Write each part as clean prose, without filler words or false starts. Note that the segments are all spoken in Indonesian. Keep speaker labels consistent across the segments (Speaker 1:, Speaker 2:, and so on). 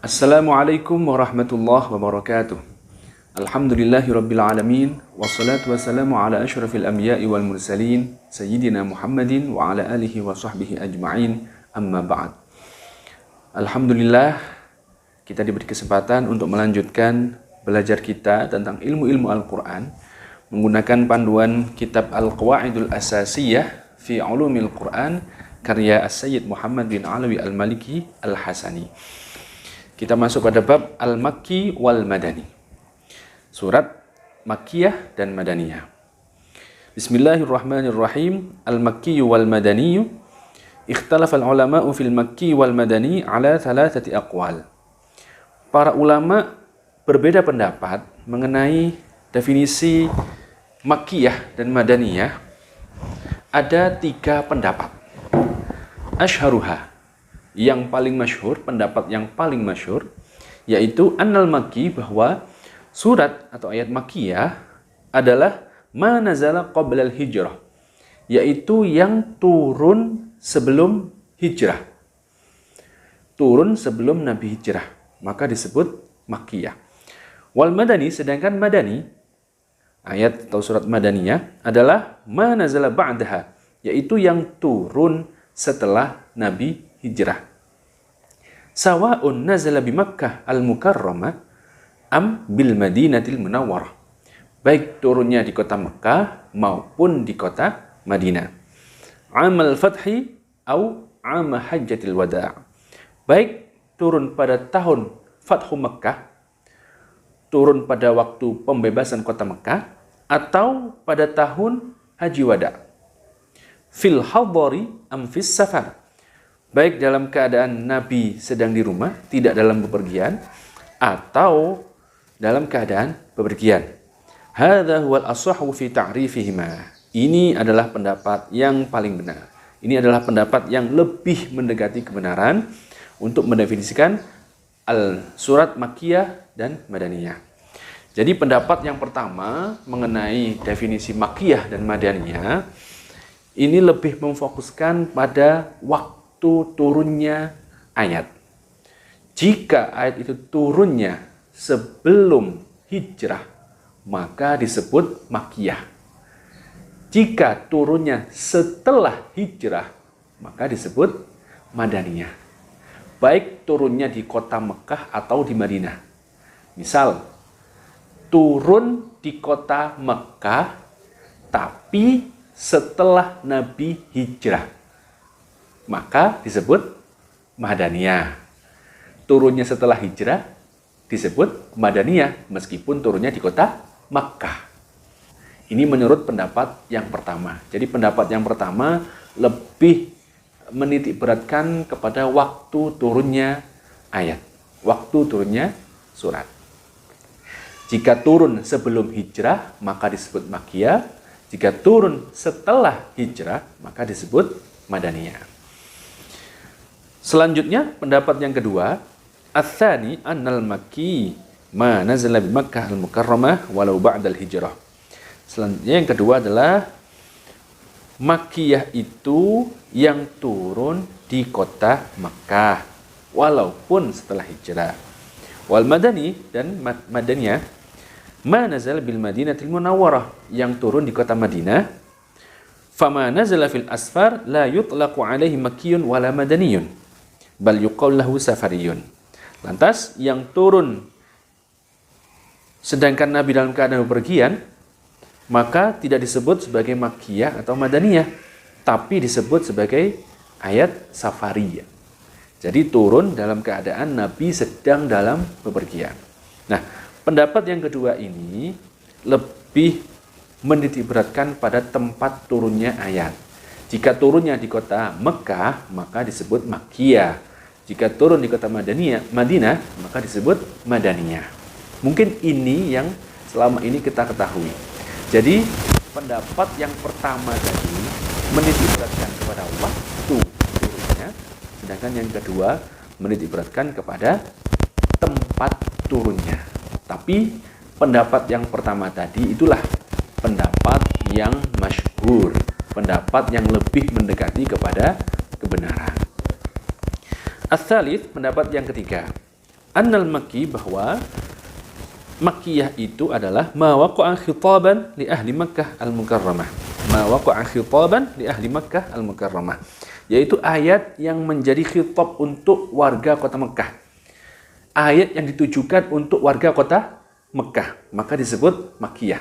Speaker 1: Assalamualaikum warahmatullahi wabarakatuh. Alhamdulillahirabbil alamin wassalatu wassalamu ala asyrafil anbiya'i wal mursalin sayyidina Muhammadin wa ala alihi wa sahbihi ajma'in, amma ba'd. Alhamdulillah, kita diberi kesempatan untuk melanjutkan belajar kita tentang ilmu-ilmu Al-Qur'an menggunakan panduan kitab Al-Qawaidul Asasiyah fi Ulumil Qur'an karya As-Sayyid Muhammad bin Alawi Al-Maliki Al-Hasani. Kita masuk pada bab Al-Makki wal Madani. Surat Makkiyah dan Madaniyah. Bismillahirrahmanirrahim. Al-Makki wal Madani. Ikhtalafa al-ulama'u fil Makki wal Madani ala thalathati aqwal. Para ulama berbeda pendapat mengenai definisi Makkiyah dan Madaniyah. Ada 3 pendapat. Ashharuha, yang paling masyhur, pendapat yang paling masyhur, yaitu annal Makki, bahwa surat atau ayat Makkiyah adalah ma nazala qabla al-hijrah, yaitu yang turun sebelum hijrah. Turun sebelum Nabi hijrah, maka disebut Makkiyah. Wal Madani, sedangkan Madani, ayat atau surat Madaniyah adalah ma nazala ba'daha, yaitu yang turun setelah Nabi hijrah. Sawa'un nazala bi Makkah al-Mukarramah am bil Madinatil Munawwarah, baik turunnya di kota Mekah maupun di kota Madinah. Amal fathi au am hajjatil wada', baik turun pada tahun Fathu Mekah, turun pada waktu pembebasan kota Mekah, atau pada tahun Haji Wada'. Fil hadari am fis safar, baik dalam keadaan Nabi sedang di rumah, tidak dalam bepergian, atau dalam keadaan bepergian. Hadza huwal ashahhu fi ta'rifihima. Ini adalah pendapat yang paling benar. Ini adalah pendapat yang lebih mendekati kebenaran untuk mendefinisikan surat Makkiyah dan Madaniyah. Jadi pendapat yang pertama mengenai definisi Makkiyah dan Madaniyah ini lebih memfokuskan pada waktu turunnya ayat. Jika ayat itu turunnya sebelum hijrah, maka disebut Makkiyah. Jika turunnya setelah hijrah, maka disebut Madaniyah. Baik turunnya di kota Mekah atau di Madinah. Misal, turun di kota Mekah, tapi setelah Nabi hijrah, maka disebut Madaniyah. Turunnya setelah hijrah disebut Madaniyah, meskipun turunnya di kota Makkah. Ini menurut pendapat yang pertama. Jadi pendapat yang pertama lebih menitik beratkan kepada waktu turunnya ayat, waktu turunnya surat. Jika turun sebelum hijrah, maka disebut Makkiyah. Jika turun setelah hijrah, maka disebut Madaniyah. Selanjutnya, pendapat yang kedua, Ats-tsani annal Makki ma nazala bi Makkah al-Mukarramah walau ba'dal hijrah. Selanjutnya yang kedua adalah Makkiyah itu yang turun di kota Makkah walaupun setelah hijrah. Wal Madani, dan Madaniyah ma nazala bil Madinatil Munawwarah, yang turun di kota Madinah. Fama nazala fil asfar la yutlaqu alaihi makkiyun wala madaniyun bal yuqal lahu safariyun. Lantas yang turun sedangkan Nabi dalam keadaan bepergian, maka tidak disebut sebagai Makkiyah atau Madaniyah, tapi disebut sebagai ayat safariyah. Jadi turun dalam keadaan Nabi sedang dalam bepergian. Nah, pendapat yang kedua ini lebih menitikberatkan pada tempat turunnya ayat. Jika turunnya di kota Mekah, maka disebut Makkiyah. Jika turun di kota Madinah, maka disebut Madaniyah. Mungkin ini yang selama ini kita ketahui. Jadi pendapat yang pertama tadi menitikberatkan kepada waktu turunnya, sedangkan yang kedua menitikberatkan kepada tempat turunnya. Tapi pendapat yang pertama tadi itulah pendapat yang masyhur, pendapat yang lebih mendekati kepada kebenaran. Ats-tsalits, pendapat yang ketiga. annal makki, bahwa makkiyah itu adalah ma waqa'a khitaban li ahli Makkah al-Mukarramah. Ma waqa'a khitaban li ahli Makkah al-Mukarramah, yaitu ayat yang menjadi khitab untuk warga kota Mekah. Ayat yang ditujukan untuk warga kota Mekah, maka disebut makkiyah.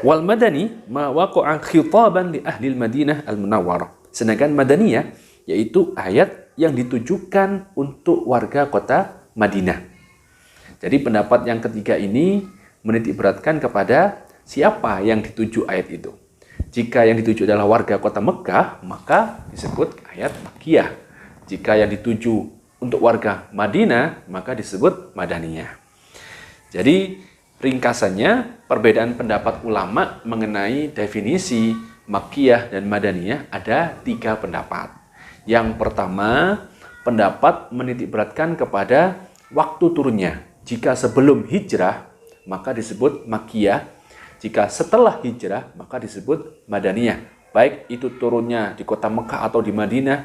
Speaker 1: Wal madani ma waqa'a khitaban li ahli al-Madinah al-Munawwarah. Sedangkan madaniyah yaitu ayat yang ditujukan untuk warga kota Madinah. Jadi pendapat yang ketiga ini menitik beratkan kepada siapa yang dituju ayat itu. Jika yang dituju adalah warga kota Mekah, maka disebut ayat makkiyah. Jika yang dituju untuk warga Madinah, maka disebut madaniyah. Jadi ringkasannya, perbedaan pendapat ulama mengenai definisi makkiyah dan madaniyah ada 3 pendapat. Yang pertama, pendapat menitik beratkan kepada waktu turunnya. Jika sebelum hijrah, maka disebut makkiyah. Jika setelah hijrah, maka disebut madaniyah. Baik itu turunnya di kota Mekah atau di Madinah.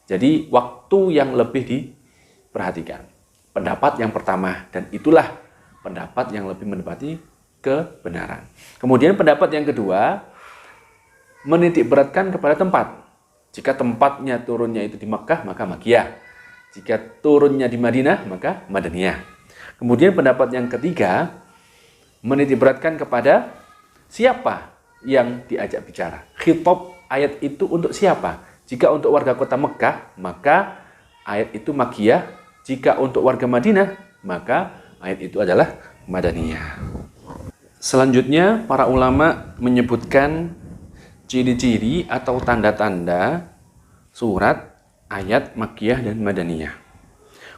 Speaker 1: Jadi waktu yang lebih diperhatikan. Pendapat yang pertama, dan itulah pendapat yang lebih menepati kebenaran. Kemudian pendapat yang kedua, menitik beratkan kepada tempat. Jika tempatnya turunnya itu di Mekah, maka makkiyah. Jika turunnya di Madinah, maka madaniyah. Kemudian pendapat yang ketiga, menitik beratkan kepada siapa yang diajak bicara. Khitab ayat itu untuk siapa? Jika untuk warga kota Mekah, maka ayat itu makkiyah. Jika untuk warga Madinah, maka ayat itu adalah madaniyah. Selanjutnya, para ulama menyebutkan ciri-ciri atau tanda-tanda surat, ayat makkiyah dan madaniyah.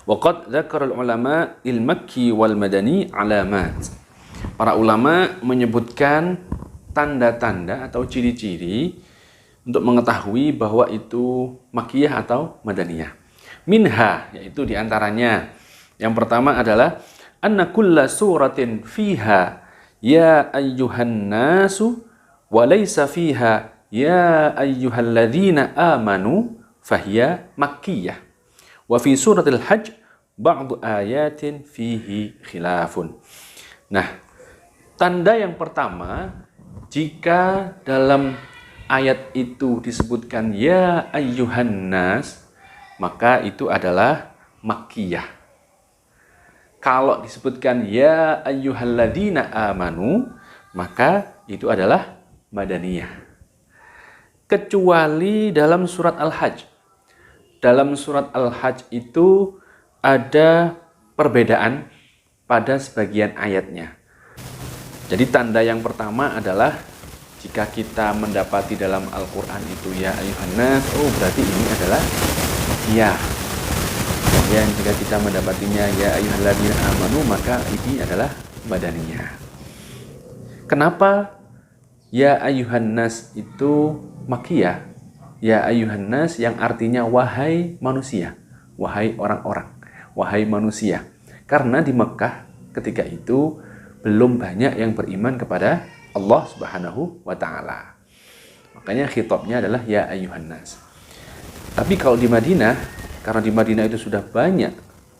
Speaker 1: Waqad dzakara al-ulama il-makki wal madani alamat. Para ulama menyebutkan tanda-tanda atau ciri-ciri untuk mengetahui bahwa itu makkiyah atau madaniyah. Minha, yaitu diantaranya. Yang pertama adalah anna kulla suratin fiha ya ayyuhan nasu wa laysa fiha ya ayyuhalladzina amanu fahiya makkiyah. Wa fi suratil hajj ba'du ayatin fihi khilafun. Nah, tanda yang pertama, jika dalam ayat itu disebutkan ya ayyuhan nas, maka itu adalah makkiyah. Kalau disebutkan ya ayyuhalladzina amanu, maka itu adalah madaniyah. Kecuali dalam surat Al-Hajj. Dalam surat Al-Hajj itu ada perbedaan pada sebagian ayatnya. Jadi tanda yang pertama adalah jika kita mendapati dalam Al-Quran itu ya ayyuhan nas, oh berarti ini adalah ya. Kemudian jika kita mendapatinya ya ayyuhalladzina amanu, maka ini adalah madaniyah. Kenapa ya ayyuhan nas itu makkiyah? Ya ayyuhan nas yang artinya wahai manusia, wahai orang-orang, wahai manusia. Karena di Mekah ketika itu belum banyak yang beriman kepada Allah Subhanahu wa taala. Makanya khitabnya adalah ya ayyuhan nas. Tapi kalau di Madinah, karena di Madinah itu sudah banyak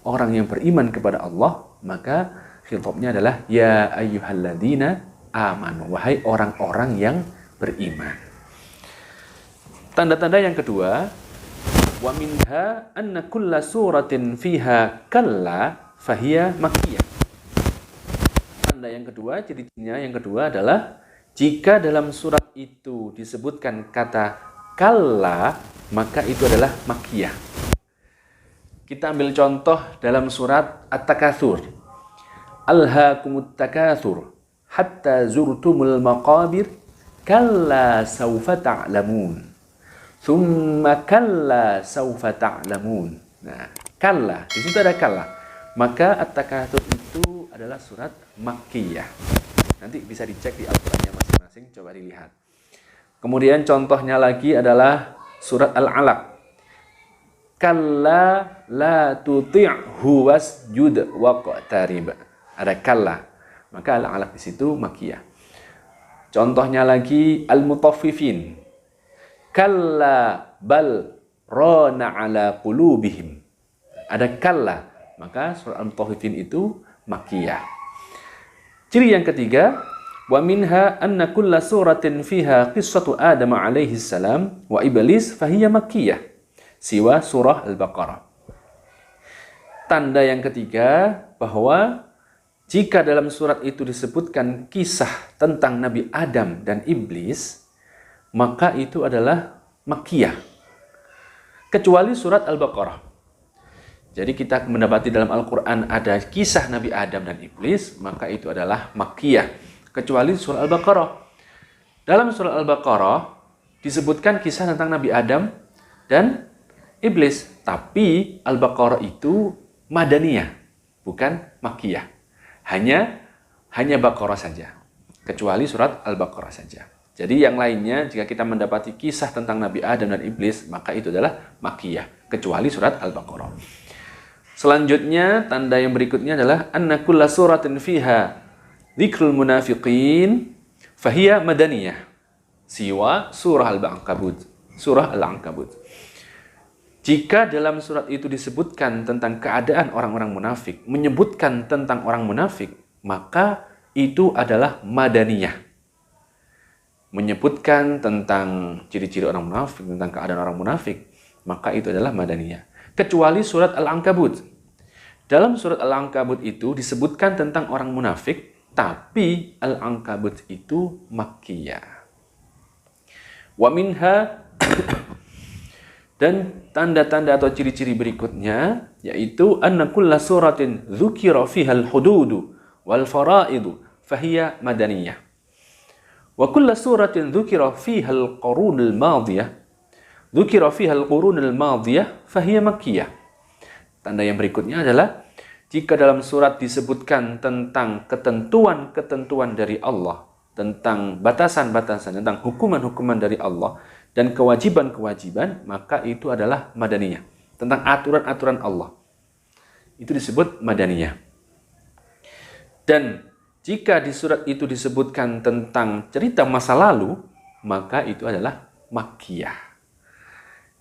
Speaker 1: orang yang beriman kepada Allah, maka khitabnya adalah ya ayyuhalladzina amanu, wahai orang-orang yang beriman. Tanda-tanda yang kedua, wa minha anna kulla suratin fiha kalla fahiya makkiyah. Tanda yang kedua, ciri-cirinya yang kedua adalah jika dalam surat itu disebutkan kata kalla, maka itu adalah makkiyah. Kita ambil contoh dalam surat At-Takatsur. Alhaakumut takatsur hatta zurtumul maqabir kalla sawfa ta'lamun. Tsumma kalla sawfa ta'lamun. Nah, kalla, di situ ada kalla. Maka At-Takatsur itu adalah surat makkiyah. Nanti bisa dicek di Al-Qur'annya masing-masing, coba dilihat. Kemudian contohnya lagi adalah surat Al-Alaq. Kalla la tuti'hu wasjud waqtarib. Ada kalla. Maka Al-Alaq di situ makkiyah. Contohnya lagi Al-Mutaffifin. Kalla bal rana ala qulubihim. Ada kalla, Maka surat Al-Mutaffifin itu makkiyah. Ciri yang ketiga, wa minha anna kulla suratin fiha qissatu Adam alaihi salam wa iblis fahiya makkiyah siwa surah Al-Baqarah. Tanda yang ketiga bahwa jika dalam surat itu disebutkan kisah tentang Nabi Adam dan iblis, maka itu adalah makkiyah. Kecuali surat Al-Baqarah. Jadi kita mendapati dalam Al-Quran ada kisah Nabi Adam dan iblis, maka itu adalah makkiyah. Kecuali surah Al-Baqarah. Dalam surah Al-Baqarah disebutkan kisah tentang Nabi Adam dan iblis. Tapi Al-Baqarah itu madaniyah, bukan makkiyah. Hanya Baqarah saja. Kecuali surat Al-Baqarah saja. Jadi yang lainnya, jika kita mendapati kisah tentang Nabi Adam dan iblis, maka itu adalah makkiyah. Kecuali surat Al-Baqarah. Selanjutnya, tanda yang berikutnya adalah anna kulla suratin fiha dzikrul munafiqin fahiya madaniyah siwa surah Al-Ankabut. Surah Al-Ankabut. Jika dalam surat itu disebutkan tentang keadaan orang-orang munafik, menyebutkan tentang orang munafik, maka itu adalah madaniyah. Menyebutkan tentang ciri-ciri orang munafik, tentang keadaan orang munafik, maka itu adalah madaniyah. Kecuali surat Al-Ankabut. Dalam surat Al-Ankabut itu disebutkan tentang orang munafik, tapi Al-Ankabut itu makkiyah. Wa minha dan tanda-tanda atau ciri-ciri berikutnya yaitu anna kulla suratin dzukira fiha al-hududu wal faraidu fahiya madaniyah. Wa kulla suratin dzukira fiha al-qurun al-madiyah dzukira fiha al-qurun al-madiyah fahiya makkiyah. Tanda yang berikutnya adalah jika dalam surat disebutkan tentang ketentuan-ketentuan dari Allah, tentang batasan-batasan, tentang hukuman-hukuman dari Allah dan kewajiban-kewajiban, maka itu adalah madaniyah. Tentang aturan-aturan Allah. Itu disebut madaniyah. Dan jika di surat itu disebutkan tentang cerita masa lalu, maka itu adalah makkiyah.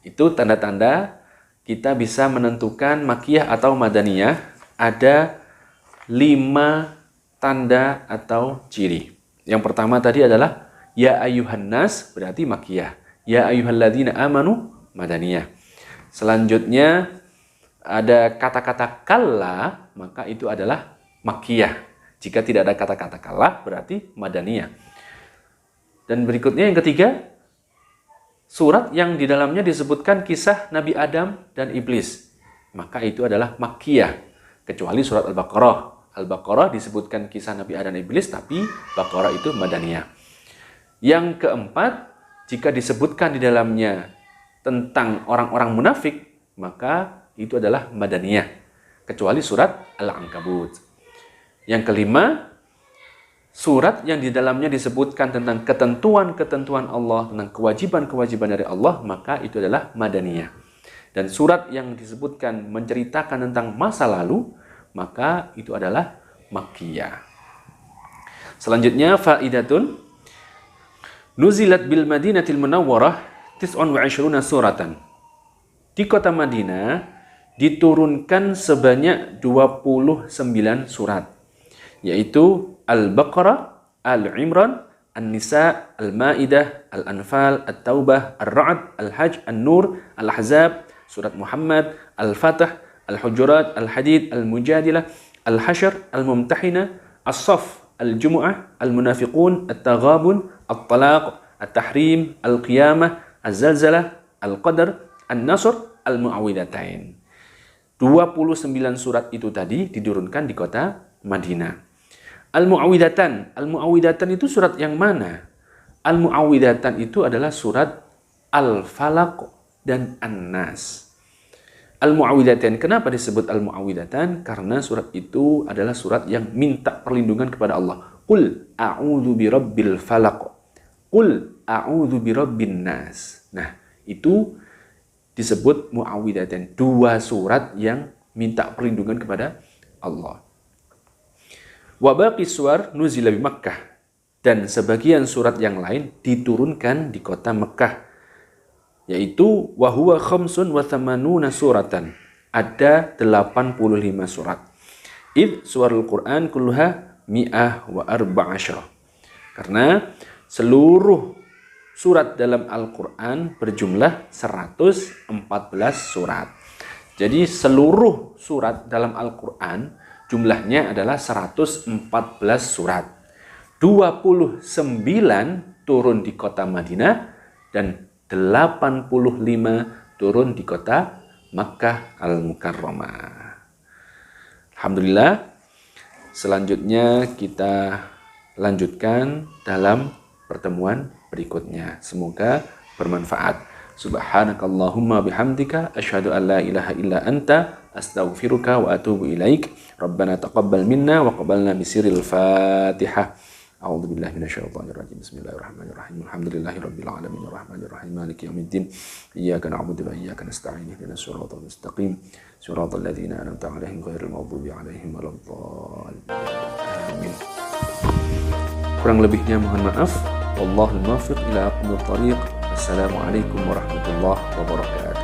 Speaker 1: Itu tanda-tanda kita bisa menentukan makkiyah atau madaniyah. Ada 5 tanda atau ciri. Yang pertama tadi adalah ya ayyuhan nas, berarti makkiyah. Ya ayyuhalladzina amanu, madaniyah. Selanjutnya ada kata-kata kalla, maka itu adalah makkiyah. Jika tidak ada kata-kata kalla, berarti madaniyah. Dan berikutnya yang ketiga, surat yang di dalamnya disebutkan kisah Nabi Adam dan iblis, maka itu adalah makkiyah. Kecuali surat Al-Baqarah. Al-Baqarah disebutkan kisah Nabi Adam dan iblis, tapi Baqarah itu madaniyah. Yang keempat, jika disebutkan di dalamnya tentang orang-orang munafik, maka itu adalah madaniyah. Kecuali surat Al-Ankabut. Yang kelima, surat yang di dalamnya disebutkan tentang ketentuan-ketentuan Allah, tentang kewajiban-kewajiban dari Allah, maka itu adalah madaniyah. Dan surat yang disebutkan menceritakan tentang masa lalu, maka itu adalah makkiyah. Selanjutnya, faidatun nuzilat bil Madinatil Munawwarah 29 suratan. Di kota Madinah diturunkan sebanyak 29 surat, yaitu Al-Baqarah, Al-Imran, An-Nisa, Al-Ma'idah, Al-Anfal, At-Taubah, Ar-Ra'd, Al-Hajj, An-Nur, Al-Ahzab, Surat Muhammad, Al-Fatah, Al-Hujurat, Al-Hadid, Al-Mujadilah, Al-Hashr, Al-Mumtahinah, As-Saff, Al-Jumu'ah, Al-Munafiqun, At-Taghabun, At-Talaq, At-Tahrim, Al-Qiyamah, Az-Zalzalah, Al-Qadar, An-Nasr, Al-Mu'awwidhatain. 29 surat itu tadi diturunkan di kota Madinah. Al-Mu'awwidhatan. Al-Mu'awwidhatan itu surat yang mana? Al-Mu'awwidhatan itu adalah surat Al-Falaq dan An-Nas. Al-Mu'awwidhatan. Kenapa disebut Al-Mu'awwidhatan? Karena surat itu adalah surat yang minta perlindungan kepada Allah. Qul a'udzu birabbil falaq. Qul a'udzu birabbin nas. Nah, itu disebut Mu'awwidhatan. 2 surat yang minta perlindungan kepada Allah. Wa baqi suwar nuzila bi Makkah. Dan sebagian surat yang lain diturunkan di kota Mekah, yaitu wa huwa 85 suratan. ada 85 surat. Id suwarul Quran kulluha mi'ah wa arba'asyarah. Karena seluruh surat dalam Al-Quran berjumlah 114 surat. Jadi seluruh surat dalam Al-Quran jumlahnya adalah 114 surat. 29 turun di kota Madinah dan 85 turun di kota Makkah Al-Mukarramah. Alhamdulillah. Selanjutnya kita lanjutkan dalam pertemuan berikutnya. Semoga bermanfaat. Subhanakallahumma bihamdika asyhadu an la ilaha illa anta astaghfiruka wa atubu ilaik. Rabbana taqabbal minna wa qabalna bisiril Fatihah. A'udzu billahi minasyaitonir rajim. Bismillahirrahmanirrahim. Alhamdulillahirabbil alamin arrahmanir rahim maliki yaumiddin. Iyyaka na'budu wa iyyaka nasta'in. Ihdinas siratal mustaqim. Siratal ladzina an'amta 'alaihim ghairil maghdubi 'alaihim waladdallin. Amin. Kurang lebihnya mohon maaf. Wallahul muwaffiq ila aqwamit thariq. Assalamualaikum warahmatullahi wabarakatuh.